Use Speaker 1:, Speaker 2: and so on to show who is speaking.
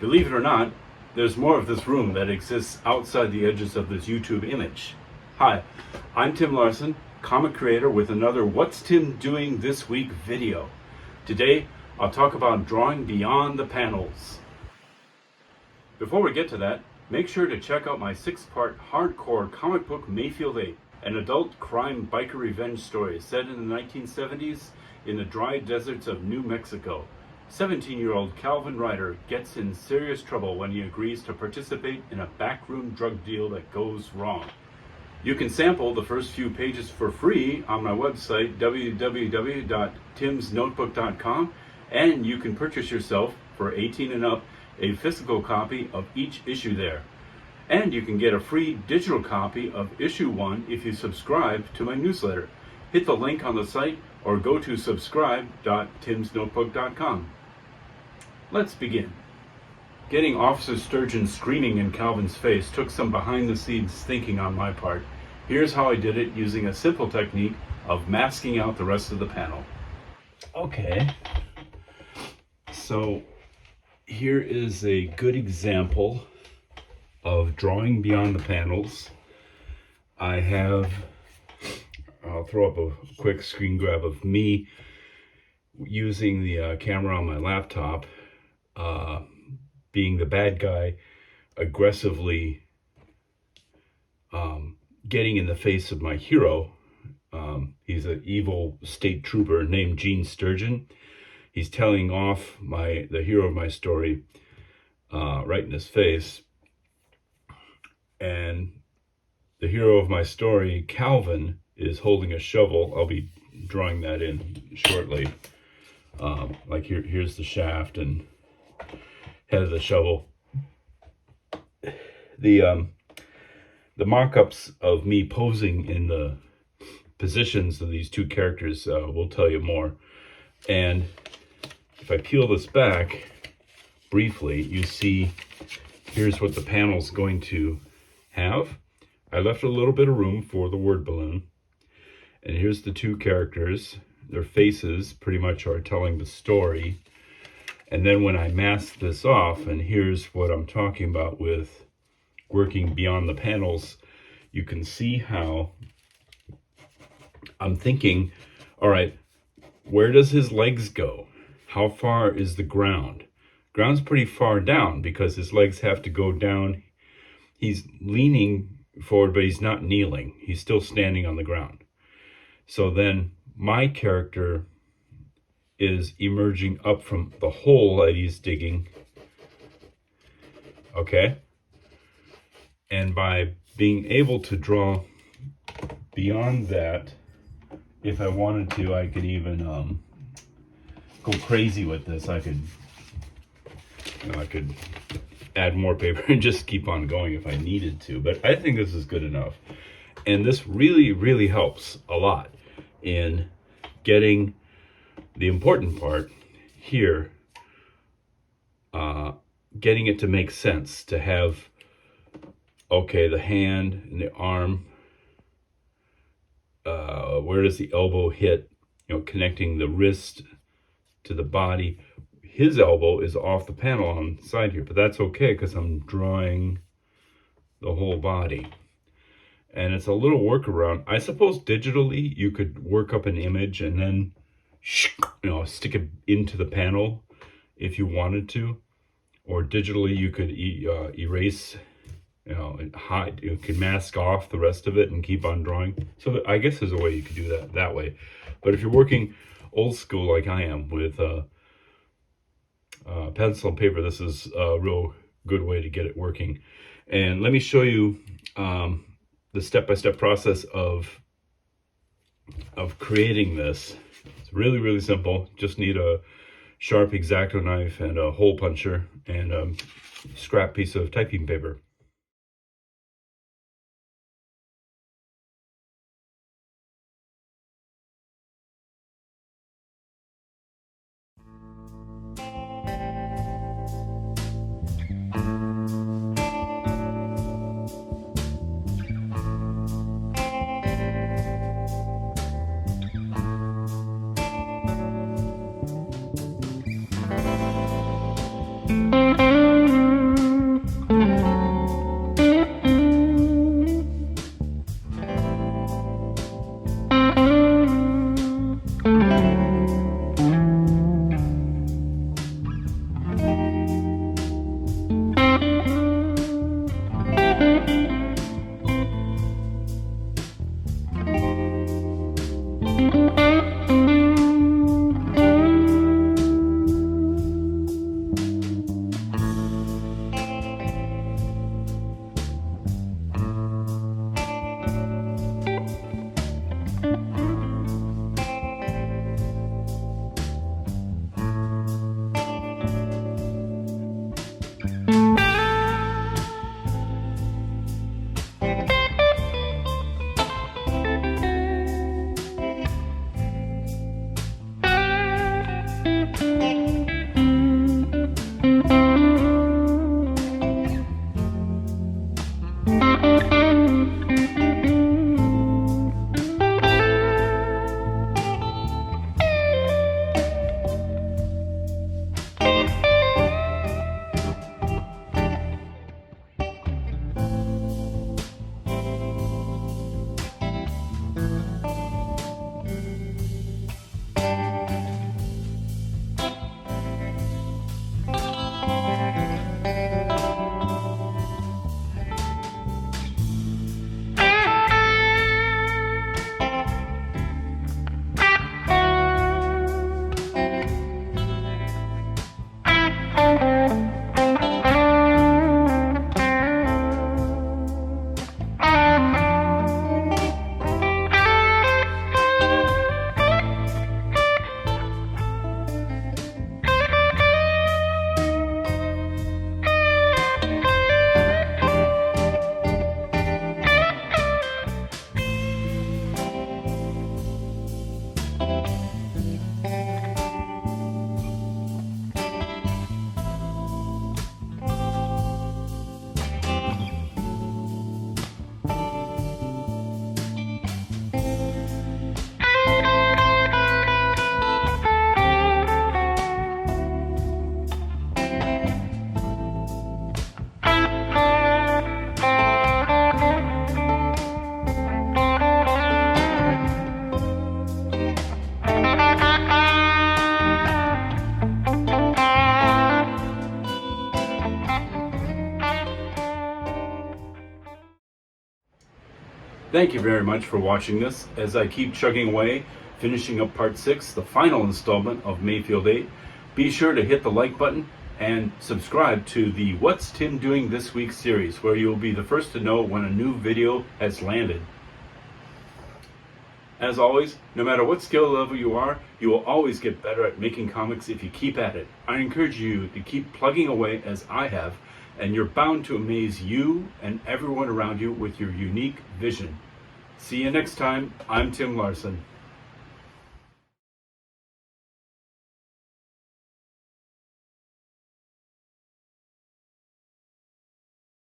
Speaker 1: Believe it or not, there's more of this room that exists outside the edges of this YouTube image. Hi, I'm Tim Larsen, comic creator with another What's Tim Doing This Week video. Today, I'll talk about drawing beyond the panels. Before we get to that, make sure to check out my 6-part hardcore comic book Mayfield 8, an adult crime biker revenge story set in the 1970s in the dry deserts of New Mexico. 17-year-old Calvin Ryder gets in serious trouble when he agrees to participate in a backroom drug deal that goes wrong. You can sample the first few pages for free on my website, www.timsnotebook.com, and you can purchase yourself, for 18 and up, a physical copy of each issue there. And you can get a free digital copy of issue 1 if you subscribe to my newsletter. Hit the link on the site or go to subscribe.timsnotebook.com. Let's begin. Getting Officer Sturgeon screaming in Calvin's face took some behind-the-scenes thinking on my part. Here's how I did it using a simple technique of masking out the rest of the panel. Okay, so here is a good example of drawing beyond the panels. I'll throw up a quick screen grab of me using the camera on my laptop, being the bad guy, aggressively getting in the face of my hero. He's an evil state trooper named Gene Sturgeon. He's telling off the hero of my story right in his face. And the hero of my story, Calvin, is holding a shovel. I'll be drawing that in shortly. Like here's the shaft and head of the shovel. The mock-ups of me posing in the positions of these two characters will tell you more. And if I peel this back briefly, you see here's what the panel's going to have. I left a little bit of room for the word balloon. And here's the two characters. Their faces pretty much are telling the story. And then when I mask this off, and here's what I'm talking about with working beyond the panels, you can see how I'm thinking, all right, where does his legs go? How far is the ground? Ground's pretty far down because his legs have to go down. He's leaning forward, but he's not kneeling. He's still standing on the ground. So then my character is emerging up from the hole that he's digging. Okay? And by being able to draw beyond that, if I wanted to, I could even go crazy with this. I could add more paper and just keep on going if I needed to. But I think this is good enough. And this really, really helps a lot in getting the important part here, getting it to make sense, to have, okay, the hand and the arm, where does the elbow hit, connecting the wrist to the body. His elbow is off the panel on the side here, but that's okay because I'm drawing the whole body. And it's a little workaround. I suppose digitally you could work up an image and then stick it into the panel if you wanted to. Or digitally you could erase, and hide. You could mask off the rest of it and keep on drawing. So I guess there's a way you could do that way. But if you're working old school like I am with pencil and paper, this is a real good way to get it working. And let me show you the step-by-step process of creating this. It's really, really simple. Just need a sharp X-Acto knife and a hole puncher and a scrap piece of typing paper. Thank you very much for watching this as I keep chugging away, finishing up part 6, the final installment of Mayfield 8. Be sure to hit the like button and subscribe to the What's Tim Doing This Week series, where you'll be the first to know when a new video has landed. As always, no matter what skill level you are, you will always get better at making comics if you keep at it. I encourage you to keep plugging away as I have, and you're bound to amaze you and everyone around you with your unique vision. See you next time. I'm Tim Larsen.